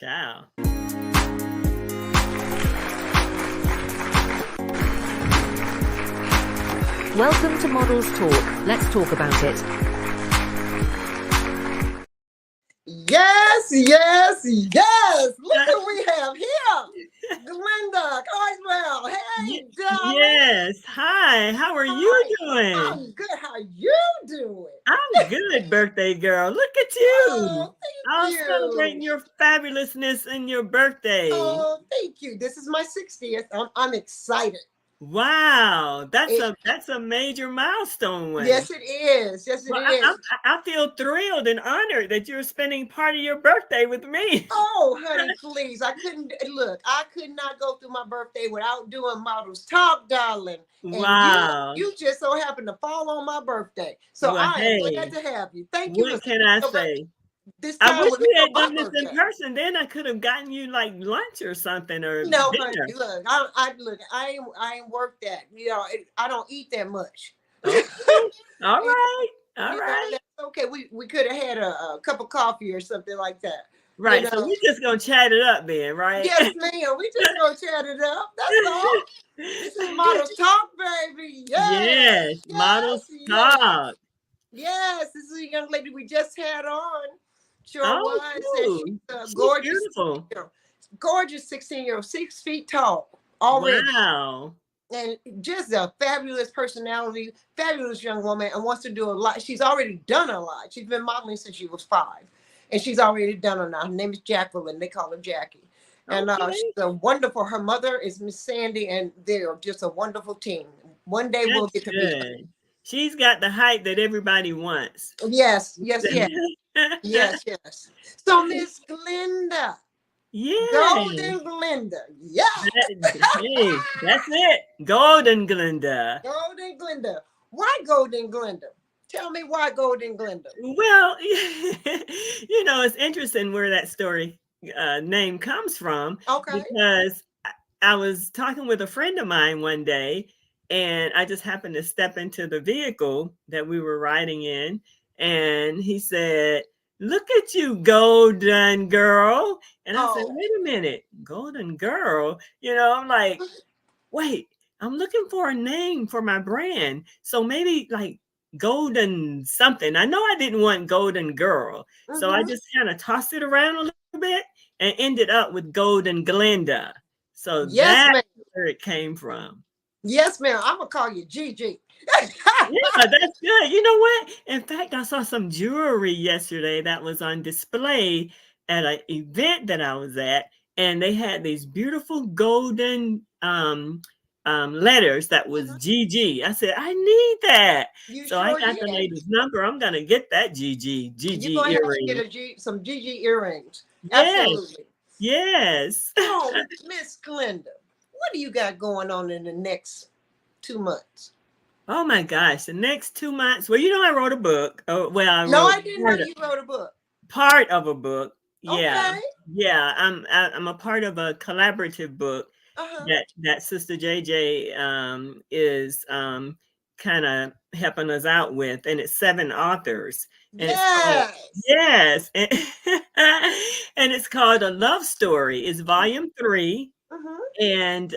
Ciao. Welcome to Models Talk. Let's talk about it. Yes, yes, yes. Look who we have here. Glenda Carswell. Hey, darling. Yes. Hi. How are you Hi. doing? I'm good. How you doing? I'm good, birthday girl. Look at you. Oh, I'm thank celebrating you. your fabulousness and your birthday. Oh, thank you. This is my 60th. I'm excited. Wow. That's a major milestone one. Yes, it is. Yes, it Well, is. I feel thrilled and honored that you're spending part of your birthday with me. Oh, honey, please. I could not go through my birthday without doing Models Talk, darling. And Wow. you just so happened to fall on my birthday. So Well, I am glad hey, to have you. Thank you for what can I so much. say? This I time wish was we for had my done this in birthday. person. Then I could have gotten you like lunch or something or No, honey, dinner. look, I ain't worked that. I don't eat that much. Okay. All You right. All know, right. that's okay. We could have had a cup of coffee or something like that. You Right. So know. we just gonna chat it up then, right? Yes, ma'am. We just gonna chat it up. That's all. This is Models Talk, baby. Yes, Yes. Models yes, yes. talk. Yes, this is a young lady we just had on. Sure Oh, was. And cool. she's a She's gorgeous, beautiful. gorgeous 16-year-old, 6 feet tall already. Wow. And just a fabulous personality, fabulous young woman, and wants to do a lot. She's already done a lot. She's been modeling since she was 5. And she's already done it now. Her name is Jacqueline. They call her Jackie. And Okay. she's a wonderful, her mother is Miss Sandy, and they're just a wonderful team. One day we'll That's get to meet her. good. She's got the height that everybody wants. Yes, yes, yes, yes, yes. So Miss Glenda, Yeah. Golden Glenda, yes. Hey, that's it. Golden Glenda. Golden Glenda. Why Golden Glenda? Tell me why Golden Glenda. Well, it's interesting where that story name comes from Okay. because I was talking with a friend of mine one day, and I just happened to step into the vehicle that we were riding in, and he said, "Look at you, golden girl." And I said, Oh, "Wait a minute, golden girl?" I'm like, "Wait, I'm looking for a name for my brand. So maybe like golden something." I know I didn't want golden girl. So I just kind of tossed it around a little bit and ended up with Golden Glenda. So yes, that's ma'am. where it came from. Yes, ma'am. I'm gonna call you Gigi. Yeah, that's good. You know what? In fact, I saw some jewelry yesterday that was on display at an event that I was at, and they had these beautiful golden letters that was GG. I said, I need that. You So I sure got the did. lady's number. I'm gonna get that GG You're GG gonna have to earring. get some Gigi earrings. Yes, Absolutely. yes. So, Miss Glenda, what do you got going on in the next 2 months? Oh my gosh, the next 2 months. Well, I wrote a book. Oh, well, I No, wrote I didn't know you wrote a book. part of a book. Yeah. Okay. Yeah, I'm a part of a collaborative book Uh-huh. that Sister JJ is kind of helping us out with, and it's 7 authors, and it's called Yes. yes, and, and it's called A Love Story. It's volume 3, Uh-huh. and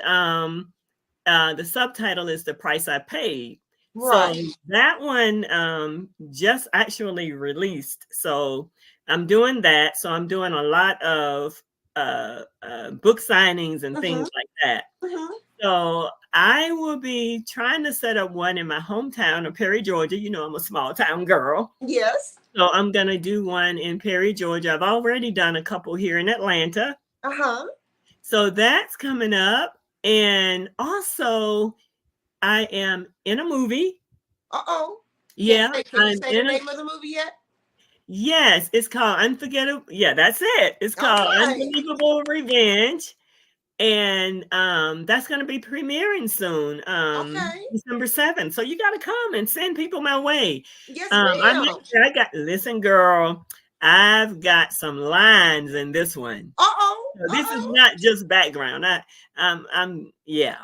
the subtitle is The Price I Paid. So Right. that one just actually released. So I'm doing that. So I'm doing a lot of book signings and things Uh-huh. like that. Uh-huh. So I will be trying to set up one in my hometown of Perry, Georgia. I'm a small town girl. Yes. So I'm going to do one in Perry, Georgia. I've already done a couple here in Atlanta. Uh-huh. So that's coming up. And also, I am in a movie. Uh-oh. Yeah, Can you I'm say the in a name of the movie yet? yes, it's called Unforgettable. Yeah, that's it. It's All called right. Unbelievable Revenge. And that's gonna be premiering soon, Okay. December 7th. So you gotta come and send people my way. Yes, I'm ma'am. actually, I got listen, girl, I've got some lines in this one. Uh-oh. So this is Uh-oh. not just background. I'm yeah.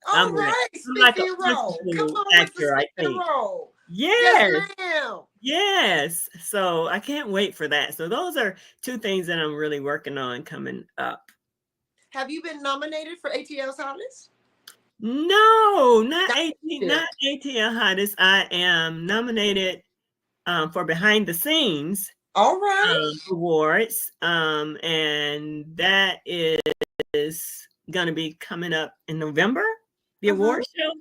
All I'm ready. right. I'm like a Speaking role. Come principal on with the actor, I speaking think. role. Yes, Yes, ma'am. yes. So I can't wait for that. So those are two things that I'm really working on coming up. Have you been nominated for ATL's Hottest? No, not Not 18, yet. not ATL Hottest. I am nominated for behind the scenes All right. awards, and that is going to be coming up in November, the Mm-hmm. award show.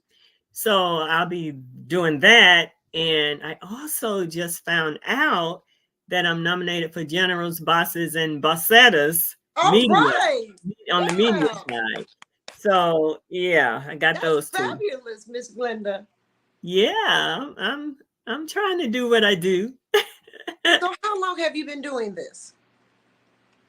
So I'll be doing that. And I also just found out that I'm nominated for Generals, Bosses, and Bossettas All media right. on the media Yeah. side. So yeah, I got That's those two. fabulous, Miss Glenda. Yeah, I'm trying to do what I do. So how long have you been doing this?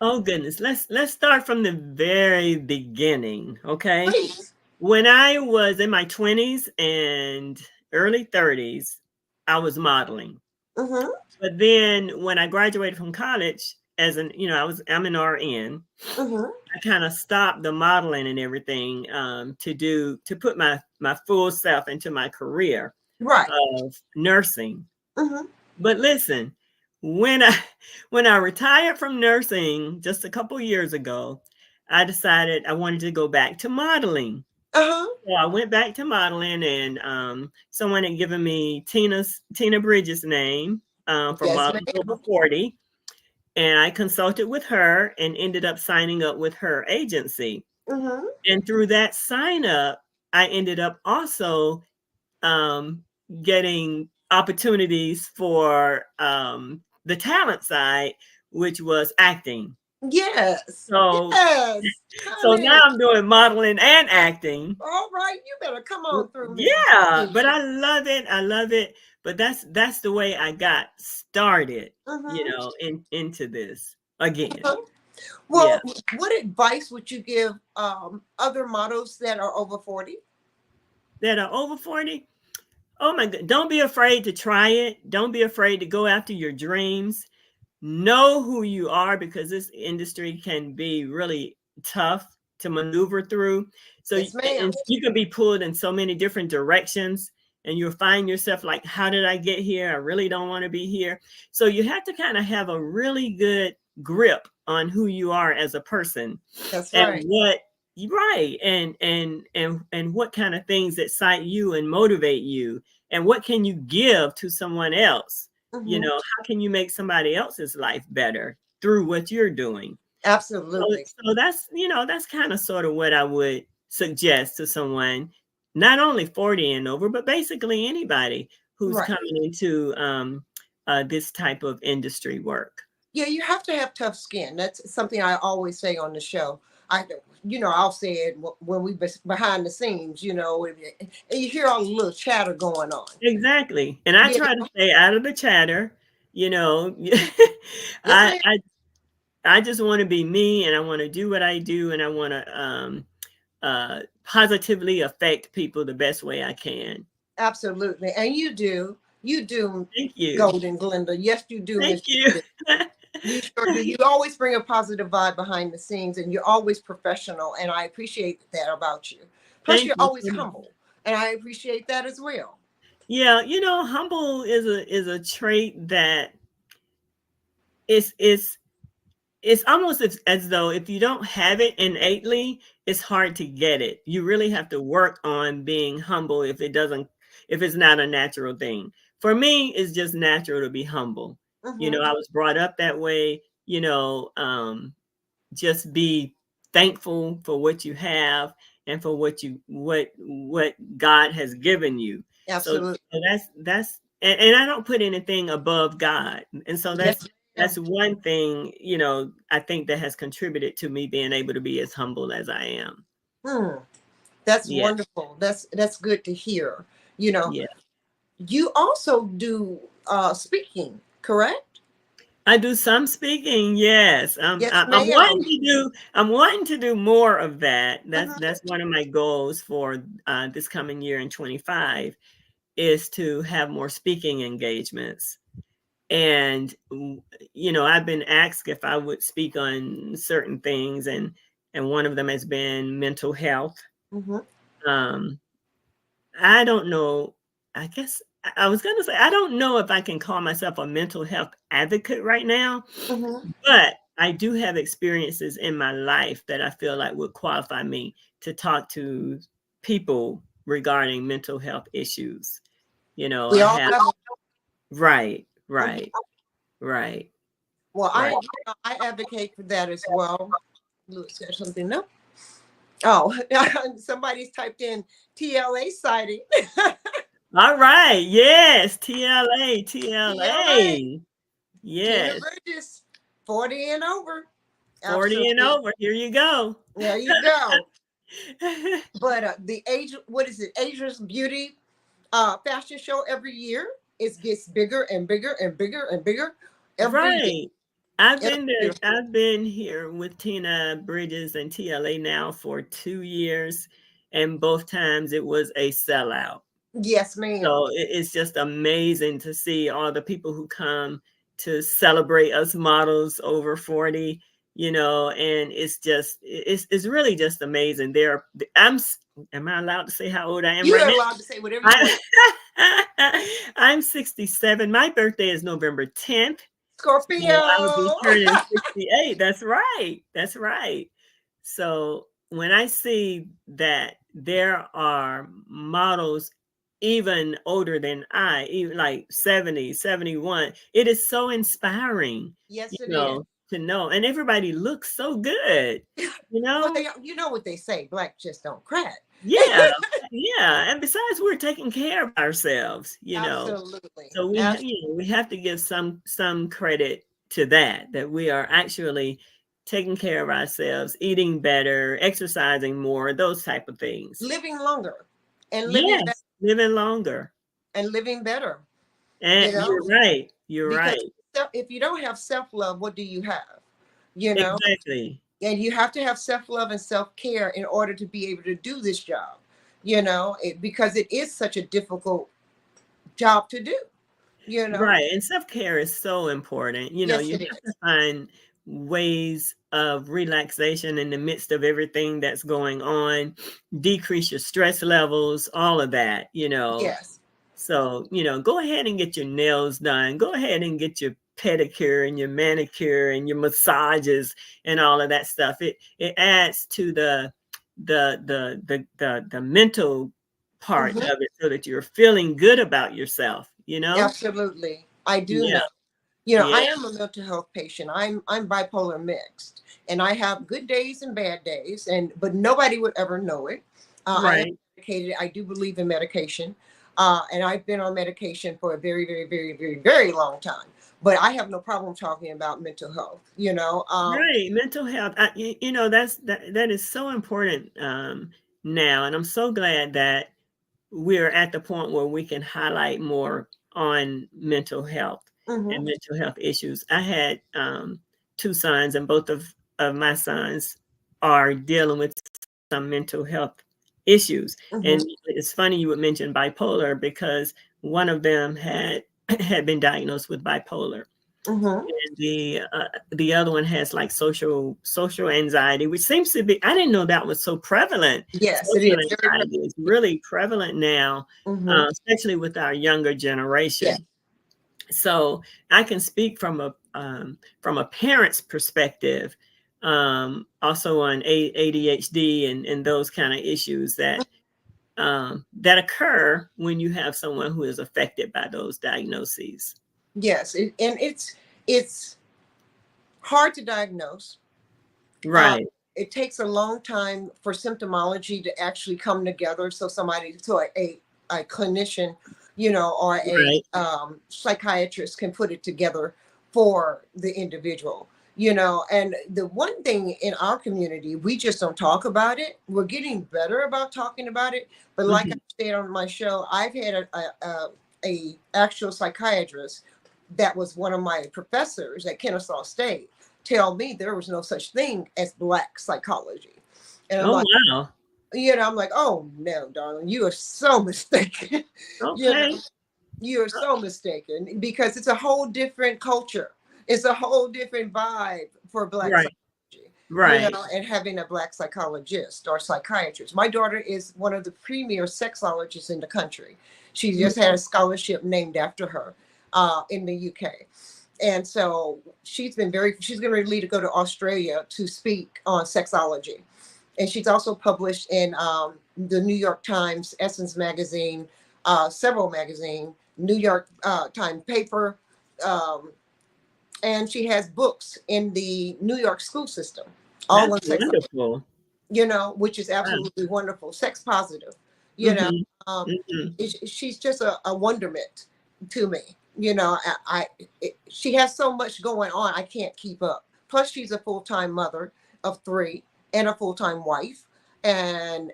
Oh goodness, let's start from the very beginning, okay? Please. When I was in my 20s and early 30s, I was modeling. Mm-hmm. But then when I graduated from college, I'm an RN. Mm-hmm. I kind of stopped the modeling and everything to put my full self into my career Right. of nursing. Mm-hmm. But listen, when I when I retired from nursing just a couple years ago, I decided I wanted to go back to modeling. Uh-huh. So I went back to modeling, and someone had given me Tina Bridges' name for Yes, Models Over ma'am. 40, and I consulted with her and ended up signing up with her agency. Mm-hmm. And through that sign up, I ended up also um, getting opportunities for the talent side, which was acting. Yes. So, Yes. so now Honey. I'm doing modeling and acting. All right. You better come on through, Miss Yeah, but Keisha. I love it. I love it. But that's the way I got started, Mm-hmm. into this again. Uh-huh. Yeah. Well, what advice would you give other models that are over 40? That are over 40. Oh my God. Don't be afraid to try it. Don't be afraid to go after your dreams. Know who you are, because this industry can be really tough to maneuver through. So Yes, ma'am. and you can be pulled in so many different directions, and you'll find yourself like, how did I get here? I really don't want to be here. So you have to kind of have a really good grip on who you are as a person, That's and right. what right and what kind of things excite you and motivate you, and what can you give to someone else. Mm-hmm. How can you make somebody else's life better through what you're doing? So, Absolutely. so that's kind of sort of what I would suggest to someone, not only 40 and over, but basically anybody who's Right. coming into this type of industry work. Yeah, you have to have tough skin. That's something I always say on the show. I'll say it when we behind the scenes, and you hear all the little chatter going on. Exactly. And I Yeah. try to stay out of the chatter, you know. Yes, I ma'am. I I just want to be me, and I want to do what I do, and I want to positively affect people the best way I can. Absolutely. And you do. You do, Thank you. Golden Glenda. Yes, you do, Thank Miss. you. You sure do. You always bring a positive vibe behind the scenes, and you're always professional. And I appreciate that about you. Plus, Thank you're you always so much. humble, and I appreciate that as well. Yeah, humble is a trait that is it's almost as though if you don't have it innately, it's hard to get it. You really have to work on being humble if it's not a natural thing. For me, it's just natural to be humble. Hmm. I was brought up that way, just be thankful for what you have and for what God has given you. Absolutely. So that's and I don't put anything above God. And so Yes, that's ma'am. one thing, I think that has contributed to me being able to be as humble as I am. Hmm. That's Yeah. wonderful. That's good to hear. You know, Yeah. you also do speaking, correct? I do some speaking, yes. Yes, ma'am. I'm wanting to do more of that. Hmm. That's one of my goals for this coming year in 25, is to have more speaking engagements. And I've been asked if I would speak on certain things, and one of them has been mental health. Hmm. Um, I don't know. I guess I was going to say, I don't know if I can call myself a mental health advocate right now, Mm-hmm. but I do have experiences in my life that I feel like would qualify me to talk to people regarding mental health issues. We I all have, have. right, Mhm. right, right, Well, right. I advocate for that as well. Louis got something? No. Oh, somebody's typed in TLA sighting. All right. Yes. TLA, TLA. TLA. Tina Yes. Bridges, 40 and over. 40 and Absolutely. over. Here you go. There you go. But the age, what is it? Asia's Beauty fashion show every year. It gets bigger and bigger and bigger and bigger every year. Right. I've Every been there. year. I've been here with Tina Bridges and TLA now for 2 years, and both times it was a sellout. Yes, ma'am. So it's just amazing to see all the people who come to celebrate us models over 40, and it's really just amazing. Am I allowed to say how old I am You right are now? allowed to say whatever you want. I'm 67. My birthday is November 10th. So I will be Scorpio. turning 68. That's right. That's right. So when I see that there are models even older than even like 70, 71, it is so inspiring, Yes, it is. to know. And everybody looks so good, you Well, know? you know what they say, black just don't crack. Yeah. Yeah. And besides, we're taking care of ourselves. Absolutely. So we have to give some credit to that we are actually taking care of ourselves, eating better, exercising more, those type of things. Living longer and living better Yes, living longer. and living better, you And know, you're right. You're because right. if you don't have self-love, what do you have? You know, Exactly. and you have to have self-love and self-care in order to be able to do this job, because it is such a difficult job to do, you know. Right. And self-care is so important. Yes, You it have to is. find ways of relaxation in the midst of everything that's going on, decrease your stress levels, all of that. Yes. So, go ahead and get your nails done. Go ahead and get your pedicure and your manicure and your massages and all of that stuff. It adds to the mental part Hmm. of it so that you're feeling good about yourself. Absolutely. I do Yeah. know. Yeah. I am a mental health patient. I'm bipolar mixed, and I have good days and bad days, but nobody would ever know it. I am Right. medicated. I do believe in medication, and I've been on medication for a very, very, very, very, very long time. But I have no problem talking about mental health. Right. Mental health. That is so important now. And I'm so glad that we're at the point where we can highlight more on mental health Hmm. and mental health issues. I had two sons, and both of my sons are dealing with some mental health issues. Hmm. And it's funny you would mention bipolar because one of them had had been diagnosed with bipolar. Hmm. And the other one has like social anxiety, which seems to be, I didn't know that was so prevalent. Yes, it Social is very. anxiety is really prevalent now, Hmm. especially with our younger Yes. generation. So I can speak from a parent's perspective, also on ADHD and those kind of issues that occur when you have someone who is affected by those diagnoses. Yes, and it's hard to diagnose. Uh, Right, it takes a long time for symptomology to actually come together. So a clinician, or a right. psychiatrist can put it together for the individual. And the one thing in our community, we just don't talk about it. We're getting better about talking about it. But like I Mhm. said on my show, I've had a actual psychiatrist that was one of my professors at Kennesaw State tell me there was no such thing as black psychology. And I'm Oh, like, wow. I'm like, oh no, darling, you are so mistaken. you know, Okay. you are so mistaken because it's a whole different culture. It's a whole different vibe for black Right. psychology. Right. and having a Black psychologist or psychiatrist. My daughter is one of the premier sexologists in the country. She just had a scholarship named after her in the UK. And so she's getting ready to go to Australia to speak on sexology. And she's also published in the New York Times, Essence Magazine, several magazines, New York Times paper, um, and she has books in the New York school system, all That's on sex, wonderful. which is Wow. absolutely wonderful. Sex positive, you know. Mhm. Um, Mhm. she's just a wonderment to me. She has so much going on, I can't keep up. Plus, she's a full time mother of three and a full time wife, and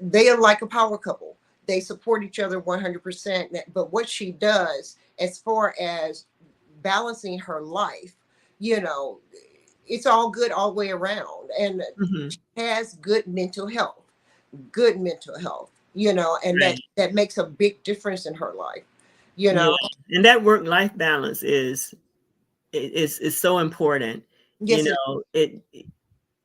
they are like a power couple. They support each other 100%. But what she does, as far as balancing her life, you know, it's all good all the way around. And Mhm. she has good mental health, and that Right. that makes a big difference in her life, Yeah. you know. And that work-life balance is so important. You Yes, it. know,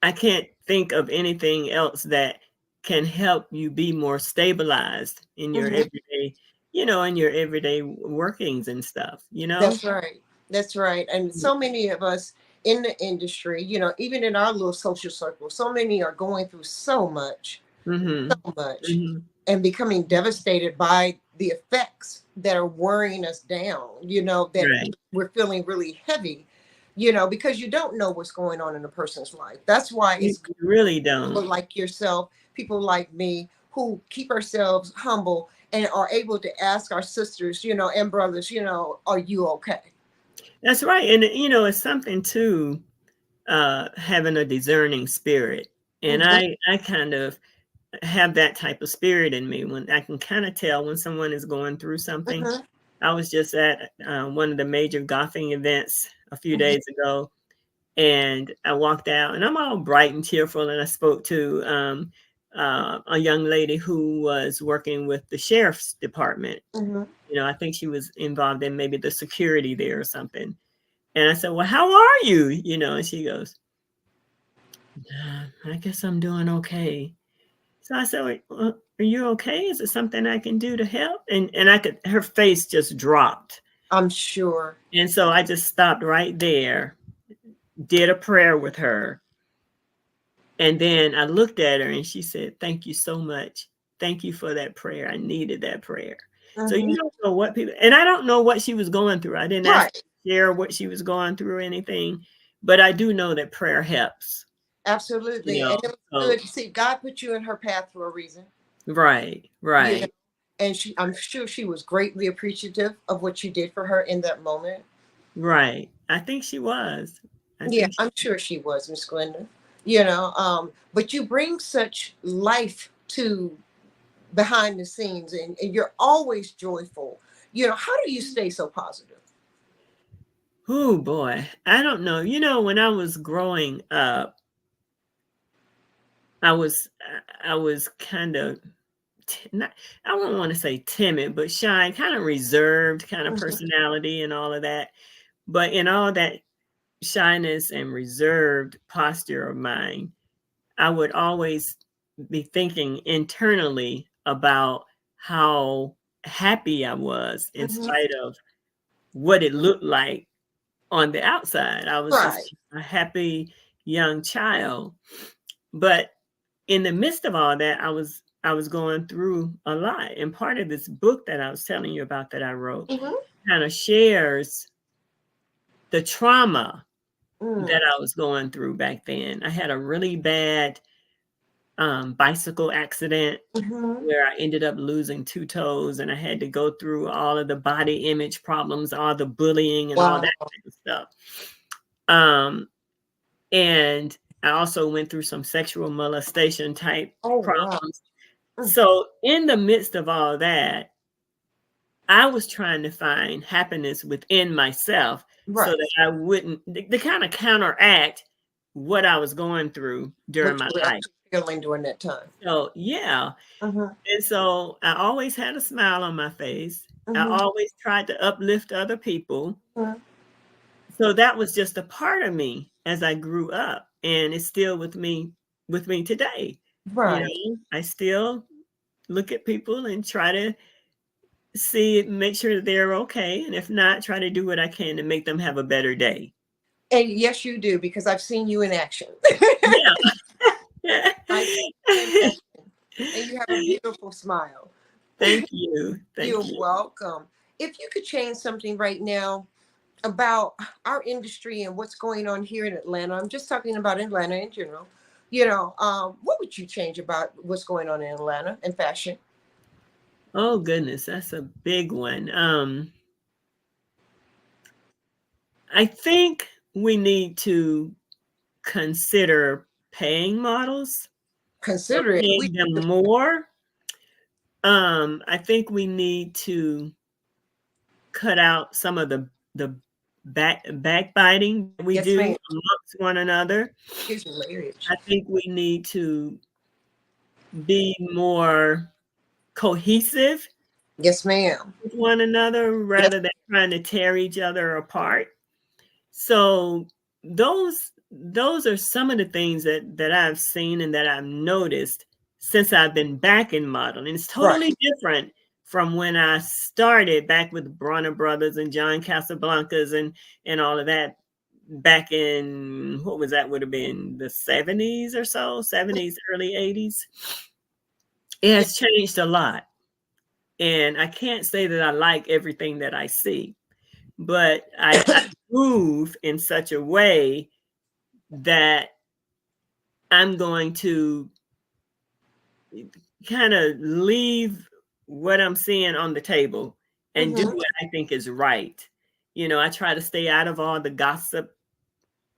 I can't think of anything else that can help you be more stabilized in your Mhm. everyday, in your everyday workings and stuff, you know? That's right. That's right. And so many of us in the industry, even in our little social circle, so many are going through Mhm. so much, Mhm. and becoming devastated by the effects that are worrying us down, that Right. we're feeling really heavy, because you don't know what's going on in a person's life. That's why You it's good really for people don't. like yourself, people like me, who keep ourselves humble and are able to ask our sisters, and brothers, are you okay? That's right. And it's something too, having a discerning spirit. And Mhm, I kind of have that type of spirit in me when I can kind of tell when someone is going through something. mhm, I was just at one of the major golfing events a few mhm, days ago, and I walked out, and I'm all bright and cheerful, and I spoke to a young lady who was working with the sheriff's department. mhm. I think she was involved in maybe the security there or something. And I said, "Well, how are you?" And she goes, I guess I'm doing okay." So I said, "Well, are you okay? Is it something I can do to help?" And her face just dropped. I'm sure. And so I just stopped right there, did a prayer with her. And then I looked at her and she said, "Thank you so much. Thank you for that prayer. I needed that prayer." So you Mhm. don't know what people, and I don't know what she was going through. I didn't ask her Right. to share what she was going through or anything, but I do know that prayer helps, you Absolutely. know. And it was So good. See, God put you in her path for a reason. right, You know, right. and I'm sure she was greatly appreciative of what you did for her in that moment. Right. I think she was. I Yeah, think I'm sure she was, Miss Glenda. But you bring such life to behind the scenes, and you're always joyful. How do you stay so positive? oh boy. I don't know. When I was growing up, I was I was kind of not, I wouldn't want to say timid, but shy, kind of reserved kind of Mhm, personality and all of that. But in all that shyness and reserved posture of mine, I would always be thinking internally about how happy I was in mhm. spite of what it looked like on the outside. I was just Right. a happy young child. But in the midst of all that, I was going through a lot. And part of this book that I was telling you about that I wrote Mhm. kind of shares the trauma that Mm. I was going through back then. I had a really bad bicycle accident Mhm. where I ended up losing two toes, and I had to go through all of the body image problems, all the bullying, and all that Wow. type of stuff. Um, and I also went through some sexual molestation type Oh, wow. problems. Mm. So, in the midst of all that, I was trying to find happiness within myself so Right. that I wouldn't, to kind of counteract what I was going through during What my you were life. actually feeling during that time. So, yeah. Mhm, And so I always had a smile on my face. I mhm, always tried to uplift other people. mhm. So that was just a part of me as I grew up. and it's still with me today. You Right. know, I still look at people and try to see make sure that they're okay, and if not, try to do what I can to make them have a better day. And yes, you do, because I've seen you in action. Yeah. I've seen you in action. And you have a beautiful smile. Thank you. You're Thank you. welcome. If you could change something right now about our industry and what's going on here in Atlanta, I'm just talking about Atlanta in general. What would you change about what's going on in Atlanta and fashion? Oh goodness, that's a big one. I think we need to consider paying models or Consider it. paying them more. I think we need to cut out some of the backbiting we Yes, do ma'am. amongst one another. It's hilarious. I think we need to be more cohesive Yes, ma'am. with one another Yes. rather than trying to tear each other apart. So those are some of the things that I've seen and that I've noticed since I've been back in modeling. It's Right. totally different from when I started back with Bronner Brothers and John Casablancas and all of that back in what was that would have been the 70s or so, 70s, early 80s. It Yes. has changed a lot. And I can't say that I like everything that I see, but I move in such a way that I'm going to kind of leave what I'm seeing on the table and do Mm-hmm. what I think is right. You know, I try to stay out of all the gossip.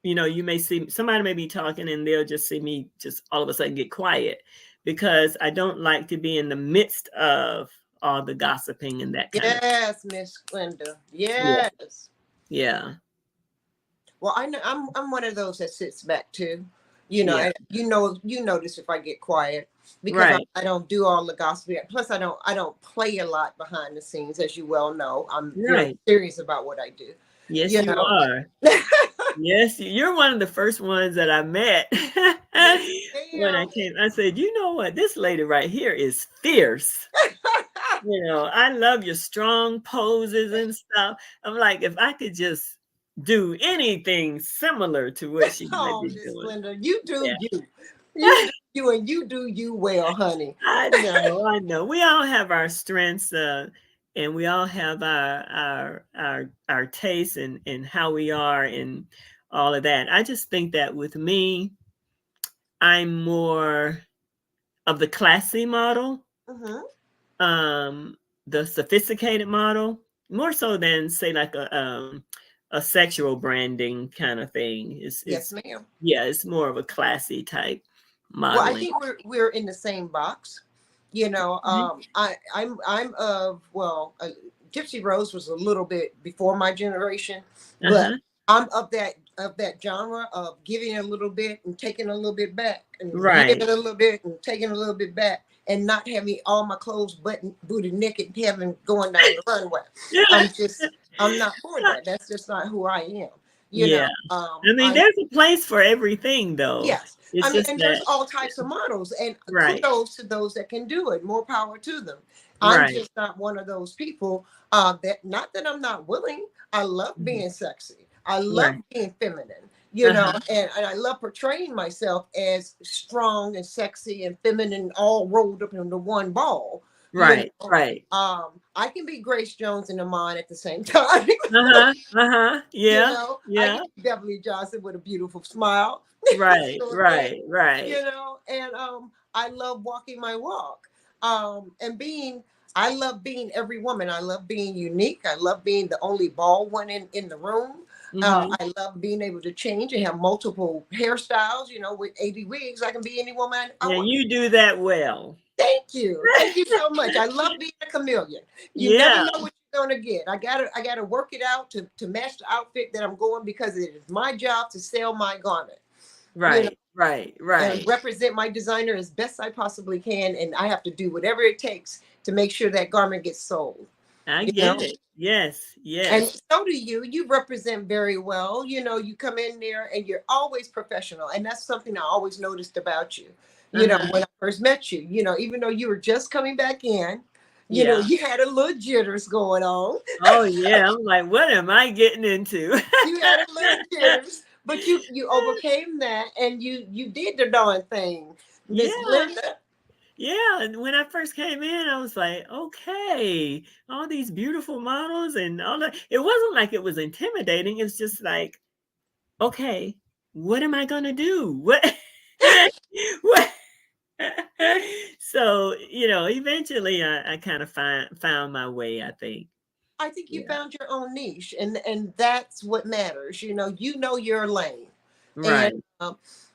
You know, you may see somebody may be talking and they'll just see me just all of a sudden get quiet because I don't like to be in the midst of all the gossiping and that kind of Yes, Miss Glenda. yeah. Yes. Yeah. Well, I know I'm one of those that sits back too. Yeah. You notice if I get quiet because Right. I don't do all the gossip. Plus, I don't play a lot behind the scenes, as you well know. I'm very Right. serious about what I do. Yes, You you know. are. Yes, you're one of the first ones that I met Yes, when I ma'am. came. I said, you know what? This lady right here is fierce. You know, I love your strong poses and stuff. I'm like, if I could just do anything similar to what she might Oh, be Miss doing. Glenda, you do Yeah. you. You do you, and you do you well, honey. I know, I know. We all have our strengths, and we all have our tastes and how we are and all of that. I just think that with me, I'm more of the classy model, Mm-hmm. um, the sophisticated model, more so than say like a sexual branding kind of thing. Yes, It's ma'am. yeah, it's more of a classy type Well, I modeling. think we're in the same box. Mhm. Gypsy Rose was a little bit before my generation, but Uh-huh. I'm of that genre of giving a little bit and taking a little bit back, and giving Right. a little bit and taking a little bit back, and not having all my clothes booty naked, having going down the runway. I'm not for that. That's just not who I am. You Yeah. know, I mean, I'm there's a place for everything, though. Yes. It's I mean, just and there's that, all types of models, and right, kudos to those that can do it. More power to them. I'm right, just not one of those people that, not that I'm not willing. I love mhm, being sexy. I love right, being feminine, uh-huh, and I love portraying myself as strong and sexy and feminine all rolled up into one ball. You right, know, right, I can be Grace Jones and Iman at the same time. uh-huh, uh-huh, yeah, I yeah, can be Beverly Johnson with a beautiful smile. right, Sure thing. right, right, And I love walking my walk. And being I love being every woman. I love being unique. I love being the only bald one in the room. mhm, I love being able to change and have multiple hairstyles. With 80 wigs, I can be any woman I yeah, want. you do that well. Thank you. Thank you so much. I love being a chameleon. You never Yeah, know what you're gonna get. I gotta work it out to match the outfit that I'm going, because it is my job to sell my garment. You know, right, right, and right, represent my designer as best I possibly can. And I have to do whatever it takes to make sure that garment gets sold. I you know. get it. Yes, And yes. so do you. You represent very well. You come in there and you're always professional. And that's something I always noticed about you. Uh-huh. When I first met you, even though you were just coming back in, Yeah. you had a little jitters going on. Oh yeah. I'm like, what am I getting into? You had a little jitters, but you overcame that and you did the darn thing, Miss Yeah. Glenda. Yeah. And when I first came in, I was like, okay, all these beautiful models and all that. It wasn't like it was intimidating. It's just like, okay, what am I gonna do? What what so eventually I kind of found my way, I think. I think you Yeah. found your own niche, and that's what matters. You know your lane, and Right.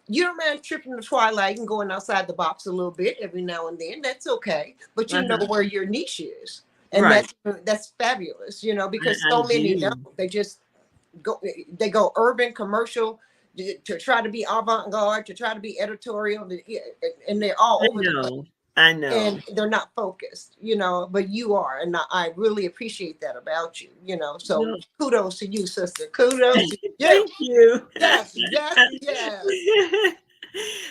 you don't mind tripping the twilight and going outside the box a little bit every now and then. That's okay, but you know Uh-huh. where your niche is, and Right. that's fabulous. Because I so many don't. do. They just go urban commercial to try to be avant-garde, to try to be editorial, and they're all I over the place know. I know. and they're not focused, but you are, and I really appreciate that about you. So No. kudos to you, sister. Kudos to you. Thank you. Yes, yes, yes,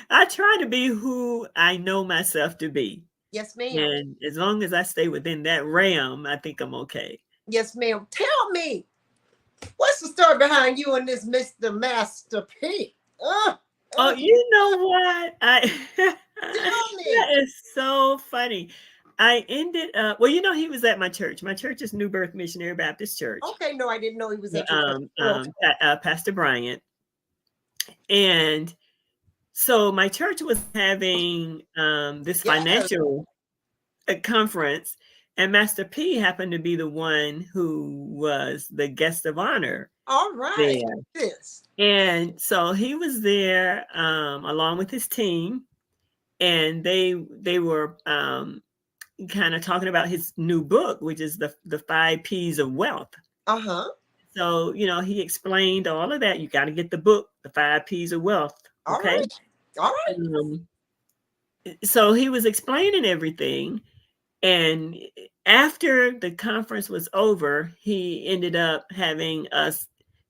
I try to be who I know myself to be. yes, ma'am. And as long as I stay within that realm, I think I'm okay. Yes, ma'am. Tell me, what's the story behind you and this Mr. Master P? Oh, you know what? Tell me. That is so funny. I ended up, well, he was at my church. My church is New Birth Missionary Baptist Church. Okay, no, I didn't know he was at your church. Okay. Pastor Bryant. And so my church was having this Yes. financial conference, and Master P happened to be the one who was the guest of honor All right. there. This. And so he was there along with his team, and they were kind of talking about his new book, which is the 5 P's of wealth. Uh-huh. So he explained all of that. You got to get the book, the 5 P's of wealth. All Okay. right. All right. So he was explaining everything, and after the conference was over, he ended up having us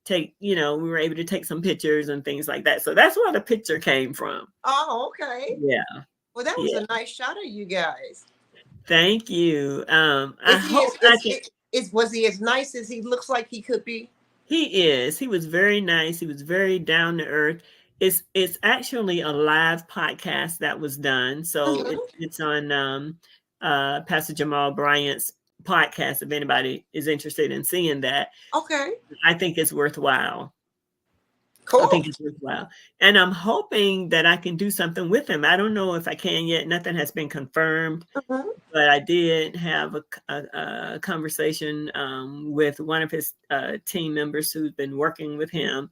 we were able to take some pictures and things like that. So that's where the picture came from. Oh, okay. Yeah. Well, that was Yeah. a nice shot of you guys. Thank you. I Is he hope I can. was he as nice as he looks like he could be? He is. He was very nice. He was very down to earth. It's actually a live podcast that was done. So Mhm. it's on Pastor Jamal Bryant's podcast. If anybody is interested in seeing that, Okay. I think it's worthwhile. I Cool. think it's worthwhile. And I'm hoping that I can do something with him. I don't know if I can yet. Nothing has been confirmed, Mhm. but I did have a conversation with one of his team members who's been working with him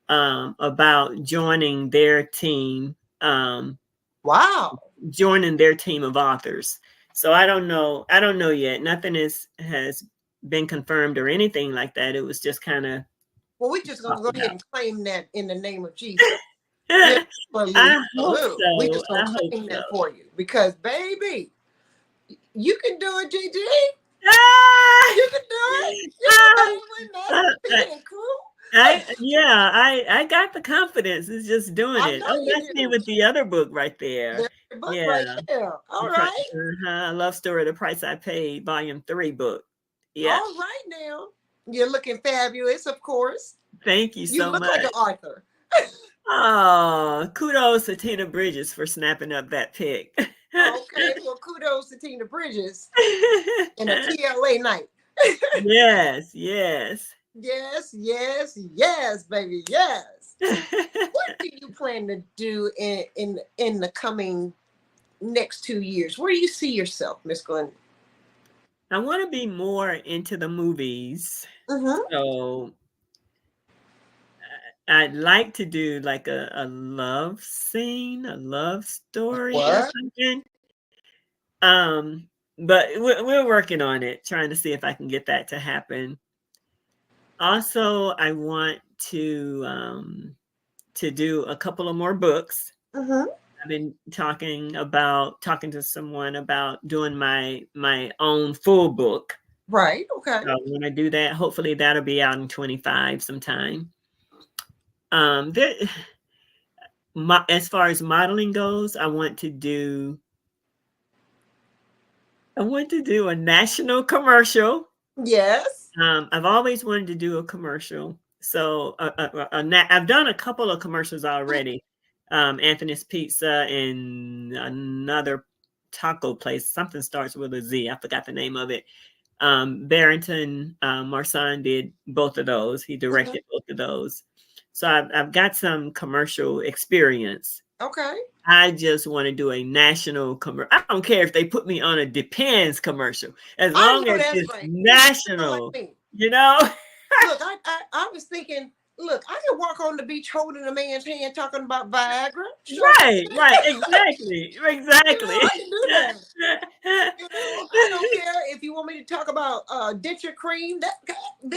about joining their team, Wow. joining their team of authors. So I don't know. I don't know yet. Nothing has been confirmed or anything like that. It was just kind of Well, we're just gonna talked go ahead about. and claim that in the name of Jesus. Yeah, I hope we so. just gonna I hope claim so. that for you because, baby, you can do it, Gigi. Ah! You can do it. You can hang with Master P and crew. I got the confidence. It's just doing I it. know Oh, that's you me do. with the other book right there. There's your book right Yeah. there. All right. Love Story, The Price I Paid, Volume 3 book. Yeah. All right now. You're looking fabulous, of course. Thank you You so look like much. an author. Oh, kudos to Tina Bridges for snapping up that pic. Okay, well, kudos to Tina Bridges and a TLA night. Yes, yes. Yes, yes, yes, baby, yes. What do you plan to do in the coming next 2 years? Where do you see yourself, Miss Glenn? I want to be more into the movies. Mm-hmm. So I'd like to do like a love scene, a love story or What? something. But we're working on it, trying to see if I can get that to happen. Also, I want to do a couple of more books. Mm-hmm. I've been talking to someone about doing my own full book, Right. Okay. So when I do that, hopefully that'll be out in 25 sometime. There, as far as modeling goes, I want to do a national commercial. Yes. I've always wanted to do a commercial. So I've done a couple of commercials already. Anthony's Pizza and another taco place. Something starts with a Z. I forgot the name of it. Barrington Marsan did both of those. He Mhm. directed both of those. So I've got some commercial experience. Okay. I just want to do a national commercial. I don't care if they put me on a Depends commercial, as I long know as that's it's right. You sound like national, me. you know? Look, I was thinking, look, I can walk on the beach holding a man's hand talking about Viagra. Sure. Right, exactly, exactly. I can do that. I don't care if you want me to talk about denture cream. No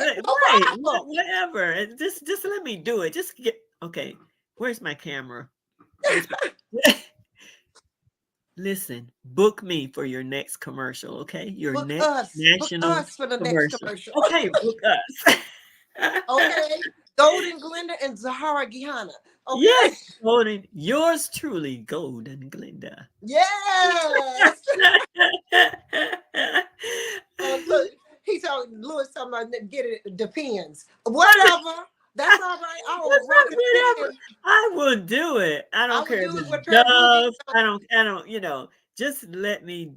Right, problem. whatever. Just let me do it. Just get okay. Where's my camera? Where's my Listen, book me for your next commercial, okay? Your Book next us. Book national us for the next commercial. commercial. Okay, book us. Okay. Golden Glenda and Zahara Gihana. Okay. Yes, Golden. Yours truly, Golden Glenda. Yes. Look, he's talking, Lewis talking about get it depends. Whatever. That's all right. I will rock it Whatever. again. I will do it. I I don't would care if do it it's with a pair of blue jeans Dove. on. I don't, just let me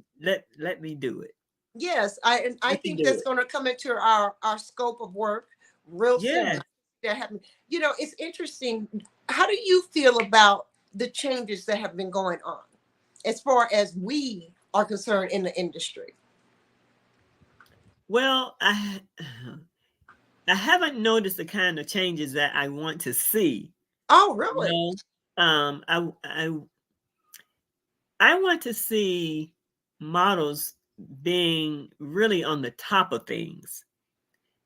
do it. Yes, and I I can think do that's it. going to come into our scope of work real soon. Yes. That happened. It's interesting. How do you feel about the changes that have been going on as far as we are concerned in the industry? Well, I haven't noticed the kind of changes that I want to see. Oh, You really? know, I want to see models being really on the top of things.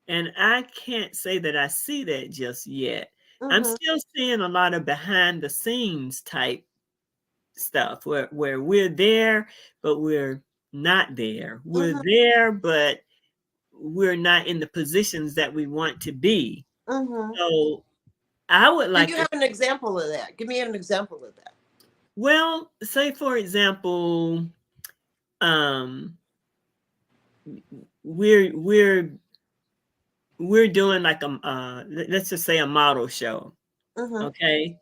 And I can't say that I see that just yet. I'm Mm-hmm. still seeing a lot of behind the scenes type stuff where we're there, but we're not there. We're Mm-hmm. there, but we're not in the positions that we want to be. Mm-hmm. So I would Do like you to, have an example of that? Give me an example of that. well, say for example, um, we're we're we're doing like let's just say a model show, Mm-hmm. okay?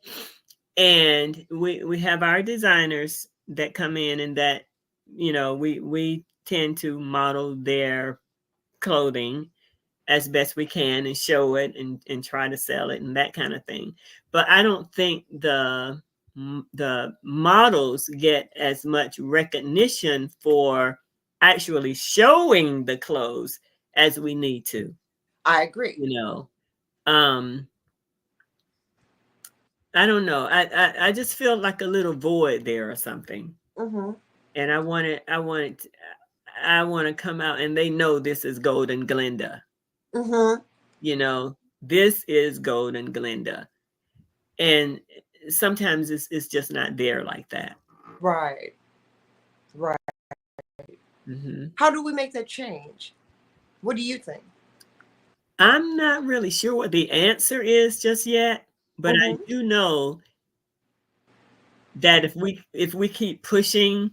And we have our designers that come in and that we tend to model their clothing as best we can and show it and try to sell it and that kind of thing. But I don't think the models get as much recognition for actually showing the clothes as we need to, I agree. you know. Um, I don't know. I just feel like a little void there or something. Mm-hmm. And I want to come out and they know this is Golden Glenda. Mm-hmm. This is Golden Glenda. And sometimes it's just not there like that. Right. Right. Hmm. How do we make that change? What do you think? I'm not really sure what the answer is just yet, but I Mm-hmm. do know that if we keep pushing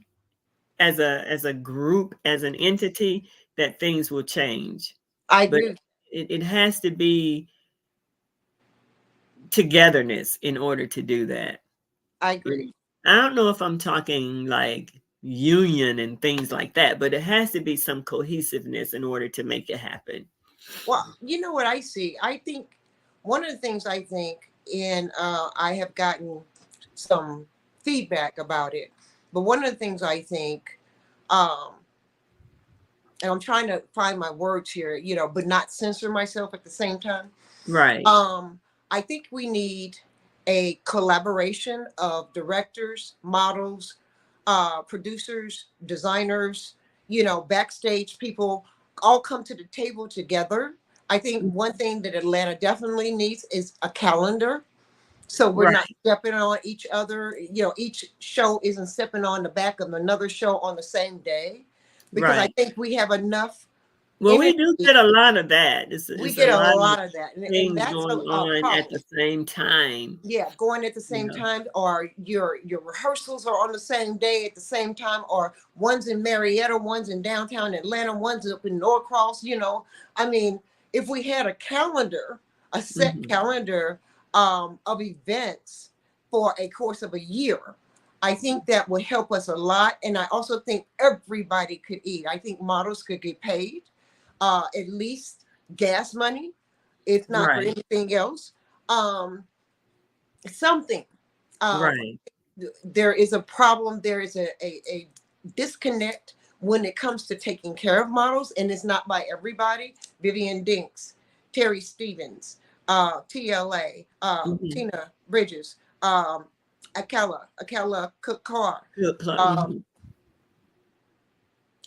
as a group, as an entity, that things will change. I But agree. it has to be togetherness in order to do that. I agree. I don't know if I'm talking like union and things like that, but it has to be some cohesiveness in order to make it happen. Well, you know what I see? I think one of the things I think, and I have gotten some feedback about it, but one of the things I think, um, and I'm trying to find my words here, but not censor myself at the same time. Right. I think we need a collaboration of directors, models, producers, designers, backstage people all come to the table together. I think one thing that Atlanta definitely needs is a calendar. So we're not Right. stepping on each other. Each show isn't stepping on the back of another show on the same day. Because I Right. think we have enough. Well, we do get a lot of that. We It's a get a lot of lot of that, and things that's going a on at problem. the same time, Yeah, going at the you same know. time, or your rehearsals are on the same day at the same time, or one's in Marietta, one's in downtown Atlanta, one's up in Norcross. I mean, if we had a calendar, a set Mhm. calendar of events for a course of a year, I think that would help us a lot. And I also think everybody could eat. I think models could get paid at least gas money, if not for Right, anything else. Um, Something. Um, right. there is a problem. There is a disconnect when it comes to taking care of models, and it's not by everybody. Vivian Dinks, Terry Stevens, TLA, Mhm. Tina Bridges, Akela Cook-Carr, Good plug. um, Mhm.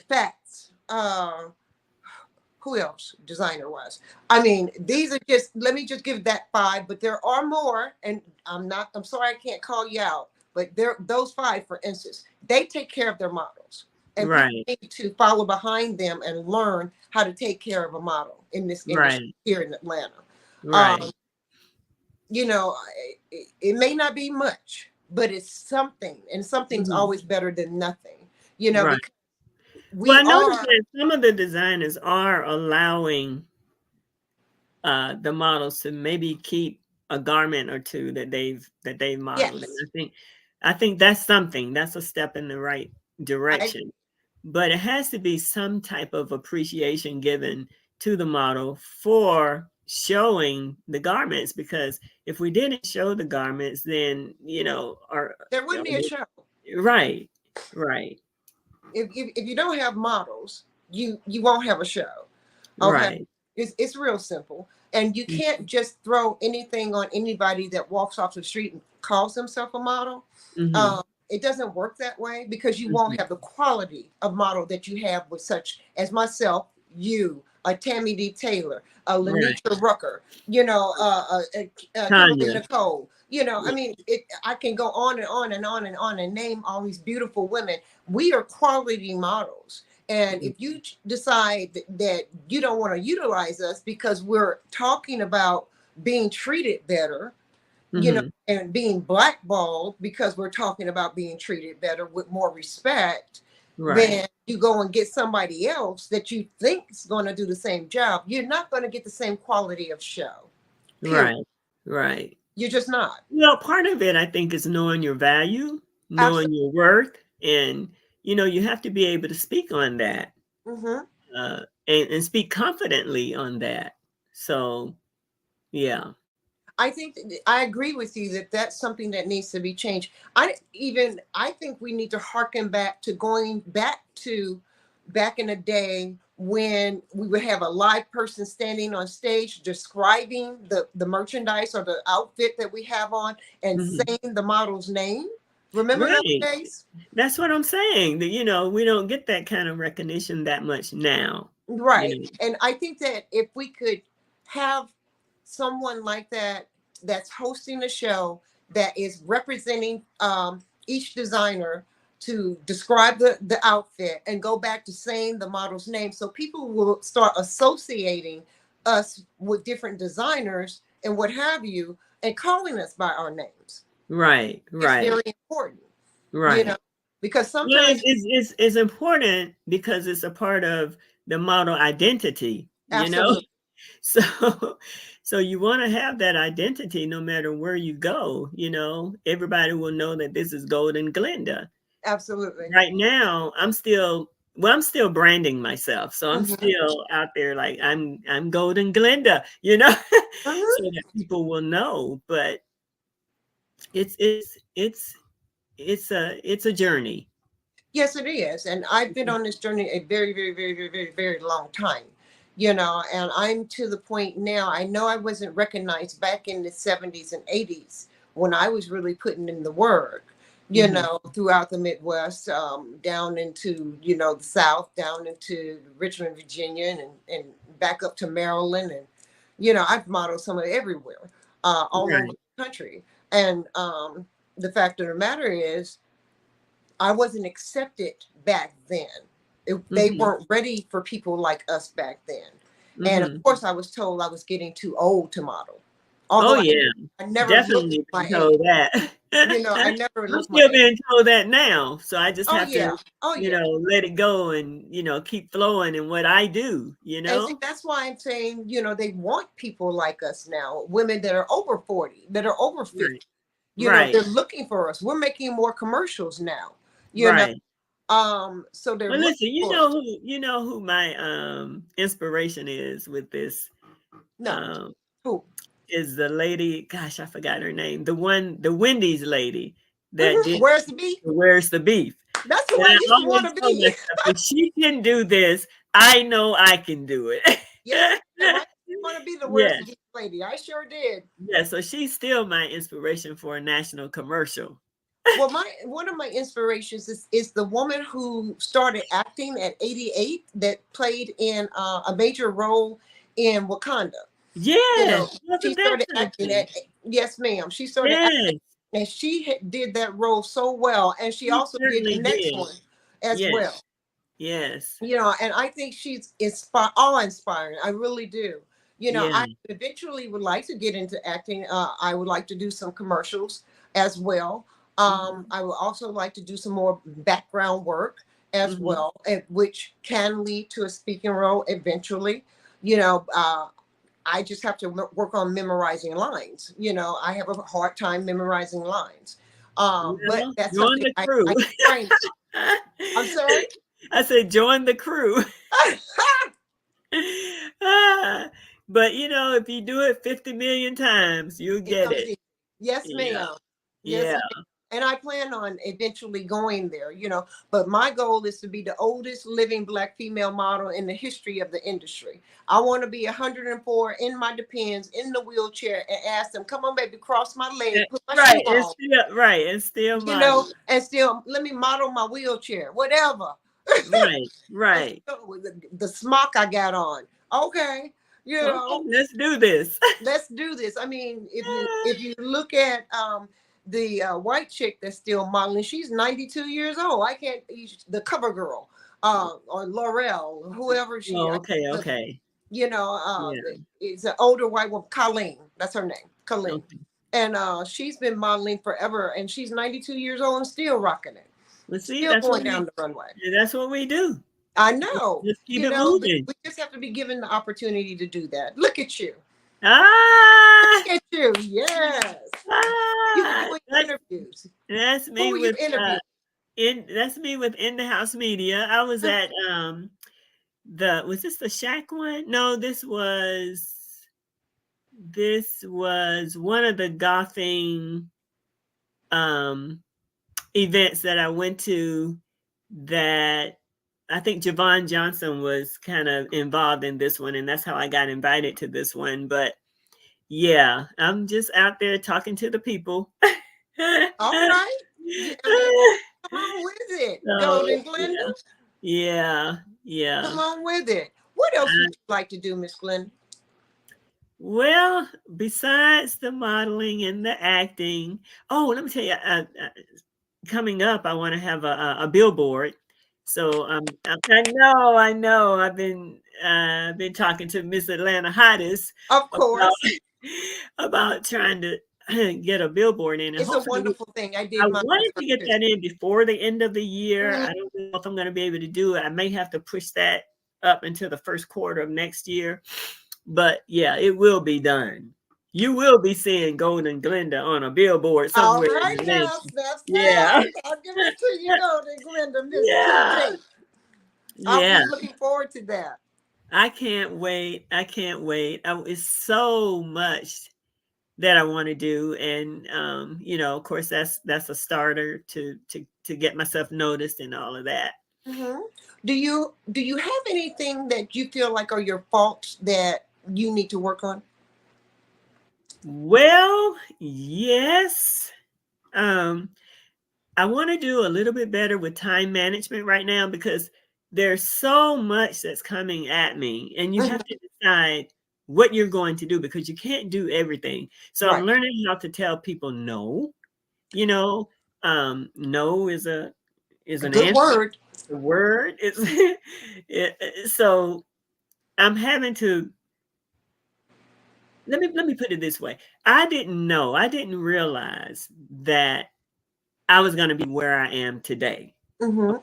Fats. Who else designer wise? I mean, these are just, let me just give that five, but there are more. And I'm sorry, I can't call you out, but there, those five, for instance, they take care of their models, and people Right, need to follow behind them and learn how to take care of a model in this industry right, here in Atlanta. Um, right. it may not be much, but it's something, and something's Mhm. always better than nothing, Right. because Well, we I noticed are. that some of the designers are allowing the models to maybe keep a garment or two that they've modeled, and Yes, I think that's something. That's a step in the right I direction. But it has to be some type of appreciation given to the model for showing the garments, because if we didn't show the garments, then our there wouldn't be a show. right, right, If you don't have models, you won't have a show. Okay, right. it's real simple, and you can't just throw anything on anybody that walks off the street and calls himself a model. Mm-hmm. It doesn't work that way, because you won't Hmm. have the quality of model that you have with such as myself, you, a Tammy D. Taylor, a Right. Lenitra Rucker, Kimberly Tanya. Nicole. I Yeah. mean, I can go on and on and on and on and name all these beautiful women. We are quality models. And if you decide that you don't want to utilize us because we're talking about being treated better, Mm-hmm. and being blackballed because we're talking about being treated better with more respect, Right. then you go and get somebody else that you think is going to do the same job. You're not going to get the same quality of show. Period. Right. Right. You're just not. Well, part of it, I think, is knowing your value, Absolutely. knowing your worth, and you have to be able to speak on that, Hmm. and speak confidently on that. So, yeah. I think I agree with you that that's something that needs to be changed. I think we need to harken back to going back to back in the day when we would have a live person standing on stage describing the merchandise or the outfit that we have on and Mhm. saying the model's name. Remember those Right. days? That's what I'm saying. That we don't get that kind of recognition that much now. You Right. know. And I think that if we could have someone like that that's hosting a show that is representing each designer to describe the outfit and go back to saying the model's name, so people will start associating us with different designers and what have you, and calling us by our names. Right. It's Right. very important, you know, Right. because Well, sometimes. it's important because it's a part of the model identity. Absolutely. So so you want to have that identity no matter where you go. Everybody will know that this is Golden Glenda. Absolutely. Right now, I'm still branding myself. So I'm Hmm. still out there like I'm Golden Glenda, so Hmm. that people will know. But it's it's it's it's a journey. Yes, it is. And I've been on this journey a very, very, very, very, very, very long time, and I'm to the point now. I know I wasn't recognized back in the 70s and 80s when I was really putting in the work, Hmm. throughout the Midwest, down into, the South, down into Richmond, Virginia, and back up to Maryland. And, I've modeled some of everywhere, all over Right. the country. And the fact of the matter is, I wasn't accepted back then. They Mhm. weren't ready for people like us back then. And of Mhm. course, I was told I was getting too old to model. Oh, Although yeah. I never looked Definitely my been age. told that. I never I'm looked my still age. being told that now, so I just Oh have to, yeah. Oh yeah. let it go and, keep flowing in what I do, And see, that's why I'm saying, they want people like us now, women that are over 40, that are over 50. Right. Right. They're looking for us. We're making more commercials now. You know, Right. so they're Well, looking listen, for us. you know who my inspiration is with this No. um Who? is the lady, gosh, I forgot her name. The Wendy's lady that did Where's the beef? Where's the Beef. That's who And I I used to want always to tell be. myself, if she can do this, I know I can do it. Yes, ma'am. I want to be the where's Yes. the beef lady. I sure did. Yeah, so she's still my inspiration for a national commercial. Well, my one of my inspirations is the woman who started acting at 88 that played in a major role in Wakanda. You Yes, know, she wasn't that started acting something? at, yes, ma'am. She started acting Yes, and she did that role so well. And she she also did the certainly next did. one as Yes, well. yes. And I think she's awe-inspiring. I really do. Yeah. I eventually would like to get into acting. I would like to do some commercials as well. Mhm, I would also like to do some more background work as mhm. well, which can lead to a speaking role eventually. You know, uh, I just have to work on memorizing lines. I have a hard time memorizing lines. But Well, that's join something the crew. I train. I'm sorry. I said join the crew. Ah, but if you do it 50 million times, you'll It get comes it. in. Yes, Yeah. ma'am. Yes, Yeah. ma'am. And I plan on eventually going there, but my goal is to be the oldest living Black female model in the history of the industry. I want to be 104 in my Depends in the wheelchair and ask them, come on, baby, cross my leg, put my shoe Right. on, And still model. and still let me model my wheelchair, whatever. Right. Right. The smock I got on. Okay. You Okay, know, let's do this. let's do this. I mean, if you look at the white chick that's still modeling, she's 92 years old. I can't the cover girl or Laurel, whoever she Oh, okay, okay. you know uh Yeah. it's an older white woman, Colleen. That's her name, Colleen. Okay. And she's been modeling forever and she's 92 years old and still rocking it. Let's see, Still going down the runway. that's what we do. I know, Just keep it moving. we just have to be given the opportunity to do that. Look at you. Ah, Look at you. Yes. You ah, doing that's interviews. that's Who me are you with interviewing? that's me with In the House Media. I was at the was this the Shack one? No, this was one of the golfing um events that I went to, that I think Javon Johnson was kind of involved in this one, and that's how I got invited to this one. But yeah, I'm just out there talking to the people. All right. Yeah, come on with it. So Golden yeah, Glenda. yeah, Come yeah. on with it. What else would you like to do, Miss Glenda? Well, besides the modeling and the acting, oh, let me tell you, coming up, I want to have a billboard. So I know, I've been talking to Miss Atlanta Hottest Of about course. about trying to get a billboard in, and It's a hopefully wonderful thing. I I did mine with wanted her to get too. that in before the end of the year. Mhm. I don't know if I'm going to be able to do it. I may have to push that up until the first quarter of next year. But yeah, it will be done. You will be seeing Golden Glenda on a billboard All somewhere in right Atlanta. now, snap, Yeah. snap. I'll give it to you, Golden Glenda, Miss Yeah. TJ. I'll Yeah. be looking forward to that. I can't wait. I can't wait. It's so much that I want to do. And of course that's a starter to get myself noticed and all of that. Hmm. Do you have anything that you feel like are your faults that you need to work on? Well, yes. Um, I want to do a little bit better with time management right now, because there's so much that's coming at me, and you have Mhm. to decide what you're going to do, because you can't do everything. So I'm Right. learning how to tell people no. You know, no is A an good answer. word. word is so I'm having to let me put it this way. I didn't realize that I was going to be where I am today. Mm-hmm.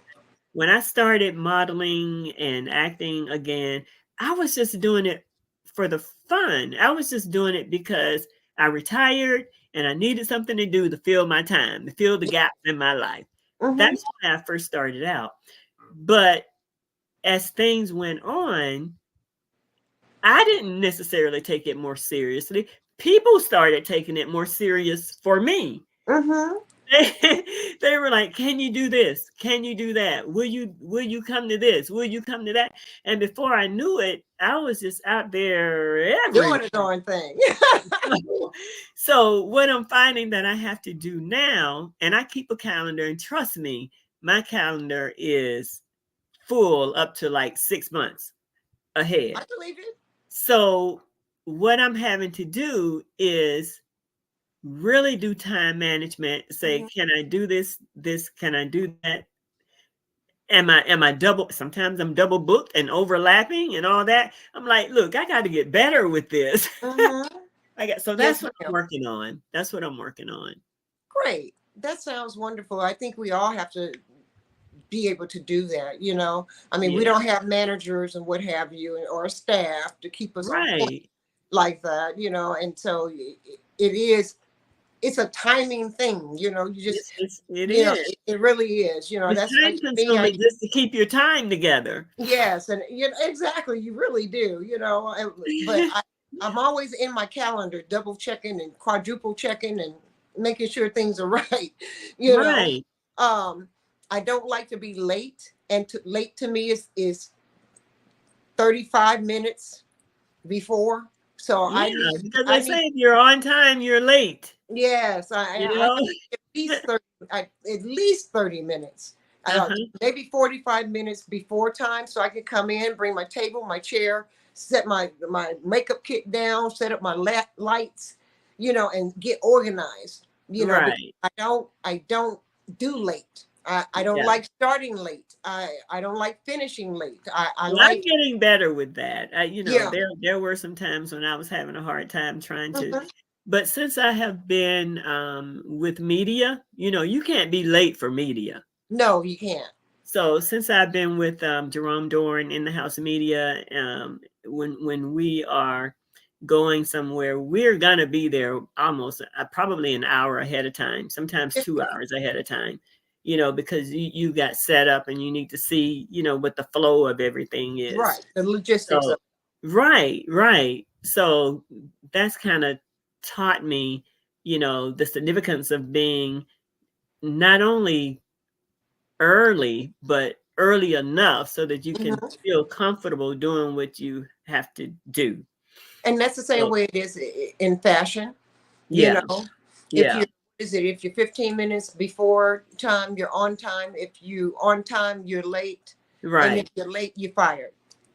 When I started modeling and acting again, I was just doing it for the fun. I was just doing it because I retired and I needed something to do to fill my time, to fill the gaps in my life. Mm-hmm. That's when I first started out. But as things went on, I didn't necessarily take it more seriously. People started taking it more serious for me. Mm-hmm. They were like, "Can you do this? Can you do that? Will you come to this? Will you come to that?" And before I knew it, I was just out there everywhere. Doing a darn thing. So what I'm finding that I have to do now, and I keep a calendar, and trust me, my calendar is full up to like 6 months ahead. I believe it. So what I'm having to do is really do time management. Say, Mm-hmm. can I do this, can I do that? Am I double? Sometimes I'm double booked and overlapping and all that. I'm like, look, I got to get better with this. Mm-hmm. So Yes, that's what I'm ma'am. working on. That's what I'm working on. Great. That sounds wonderful. I think we all have to be able to do that. I mean, we Yeah. don't have managers and what have you, or staff to keep us on point Right. like that. And so it is. It's a timing thing. You just, It is. it really is. It's That's like time me. consuming just to keep your time together. Yes, and exactly, you really do. But I'm always in my calendar, double checking and quadruple checking and making sure things are right. You know, Right. um, I don't like to be late, and late to me is 35 minutes before. So Yeah, I need to be. because I they say need. if you're on time, you're late. Yes, You I know? need at least 30, at least 30 minutes. Uh-huh. Maybe 45 minutes before time so I can come in, bring my table, my chair, set my makeup kit down, set up my lights, and get organized, because Right. I don't do late. I don't Yeah. like starting late. I don't like finishing late. I Well, I'm like, getting better with that. yeah. There were some times when I was having a hard time trying to, Mhm. but since I have been with media, you can't be late for media. No, you can't. So since I've been with Jerome Dorn in the House of Media, when we are going somewhere, we're gonna be there almost probably an hour ahead of time, sometimes Yes, 2 hours ahead of time. Because you got set up and you need to see, what the flow of everything is. right. The logistics of. So right, right. So that's kind of taught me, the significance of being not only early, but early enough so that you can Mhm. feel comfortable doing what you have to do. And that's the same So way it is in fashion. you yeah, know if yeah, you're if you're 15 minutes before time, you're on time. If you on time, you're late. And if right, you're late, you're fired.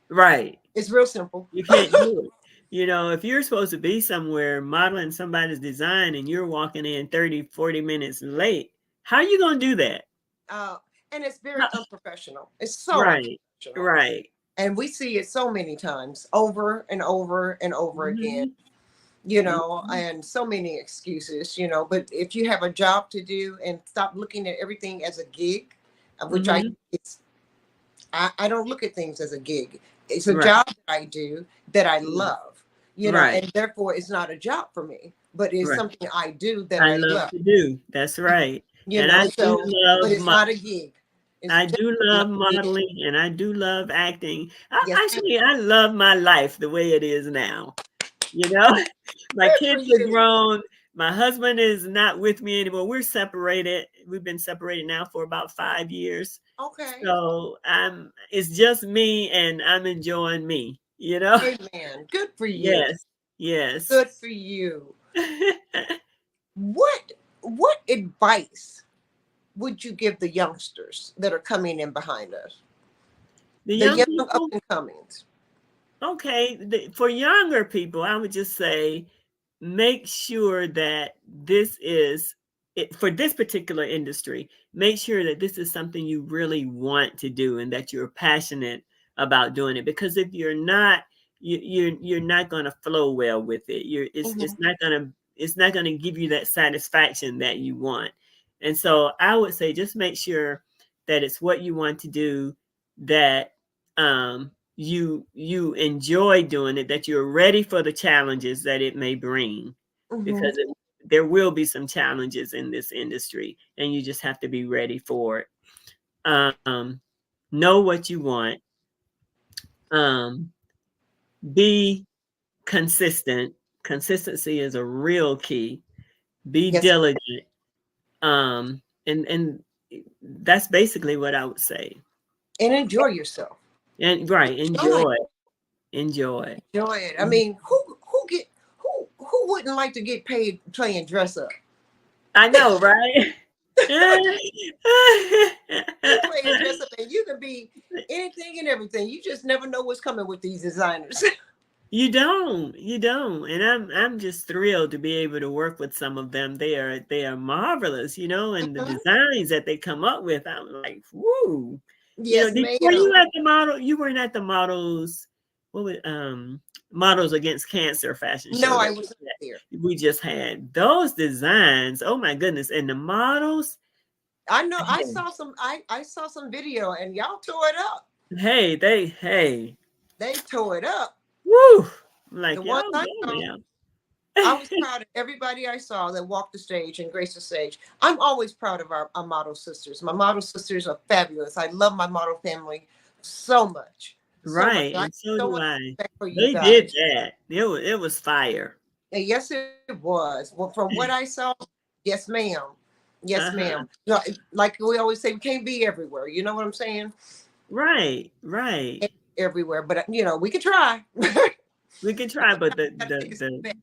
right. It's real simple. You can't do it. If you're supposed to be somewhere modeling somebody's design and you're walking in 30, 40 minutes late, how are you going to do that? uh, and it's very Huh. unprofessional. It's so Right, unprofessional. right. And we see it so many times, over and over and over again. Mhm, mhm. And so many excuses. But if you have a job to do, and stop looking at everything as a gig, which Mhm. I don't look at things as a gig. It's a Right, job that I do that I right, love, right, and therefore it's not a job for me, but it's right. something I do that I I love love, to do. That's right. And so, but it's not a gig. It's I do definitely not love a gig. modeling and I do love acting. Yes, ma'am. I love my life the way it is now. You know, my Good for kids are you. grown. My husband is not with me anymore. We're separated. We've been separated now for about 5 years. Okay. So it's just me and I'm enjoying me. Amen. Good for you. Yes. Yes. Good for you. What advice would you give the youngsters that are coming in behind us? The The young young up people, and comings. okay, for younger people, I would just say make sure that this is for this particular industry, make sure that this is something you really want to do and that you're passionate about doing it. Because if you're not, you're not going to flow well with it. It's Mhm. not gonna give you that satisfaction that you want. And so I would say just make sure that it's what you want to do, that you enjoy doing it, that you're ready for the challenges that it may bring, Mhm. because there will be some challenges in this industry, and you just have to be ready for it. Know what you want. Um, be consistent. Consistency is a real key. Be Yes, diligent. And that's basically what I would say. and enjoy yourself. And right, Enjoy, enjoy. enjoy it. I Mhm. mean, who wouldn't like to get paid playing dress up? I know, right? You playing dress up, and you can be anything and everything. You just never know what's coming with these designers. You don't. And I'm just thrilled to be able to work with some of them. They are marvelous, and the Mhm. designs that they come up with. I'm like, whoo. Yes, Were ma'am. you at the model? You weren't at the models, what was Models Against Cancer fashion No, show I that wasn't there. we just had. Those designs, oh my goodness. And the models, I know. I hey, saw some. I saw some video, and y'all tore it up. hey, They tore it up. woo. I'm The like, ones y'all I go saw, now. I was proud of everybody I saw that walked the stage and graced the stage. I'm always proud of our model sisters. My model sisters are fabulous. I love my model family so much, so much. Right, I have and so so do much I. respect for you They did guys. that. It was fire. And yes, it was. Well, from what I saw, yes, ma'am. Yes, Uh-huh. ma'am. Like we always say, we can't be everywhere. You know what I'm saying? Right. Everywhere, but we can try. We can try, but the Gotta take the a step the back.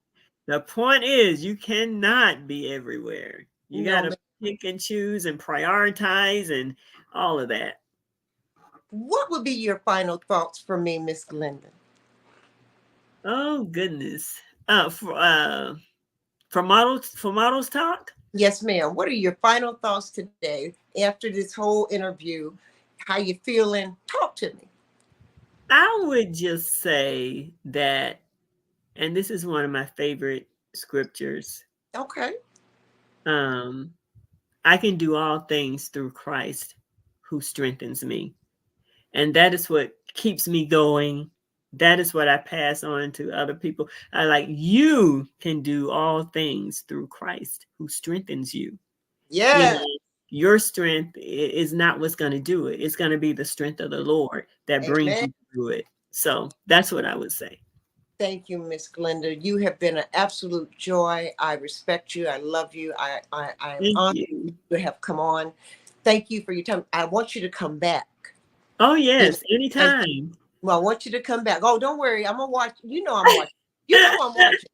the point is you cannot be everywhere. You No, gotta ma'am. pick and choose and prioritize and all of that. What would be your final thoughts for me, Miss Glenda? Oh goodness. For models talk, Yes, ma'am. What are your final thoughts today after this whole interview? How you feeling? Talk to me. I would just say that, and this is one of my favorite scriptures. Okay. Um, I can do all things through Christ who strengthens me. And that is what keeps me going. That is what I pass on to other people. I like, you can do all things through Christ who strengthens you. You Yeah. know, your strength is not what's going to do it. It's going to be the strength of the Lord that brings Amen. you through it. So that's what I would say. Thank you, Miss Glenda. You have been an absolute joy. I respect you. I love you. I'm Thank honored you. to have come on. Thank you for your time. I want you to come back. Oh, You know, yes, I, anytime. well, I want you to come back. Oh, don't worry. I'm gonna watch. I'm watching. I'm watching.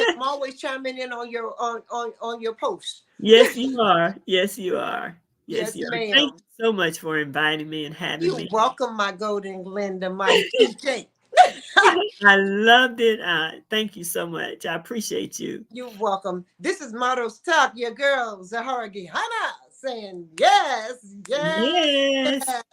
I'm always chiming in on your on your post. Yes, you are. Yes, you are. Yes, Yes, you are. Thank ma'am. you so much for inviting me and having You me. welcome, my golden Glenda, my DJ. I loved it. Thank you so much. I appreciate you. You're welcome. This is Models Talk, your girl, Zahara Gihana, saying yes, yes, Yes. yes.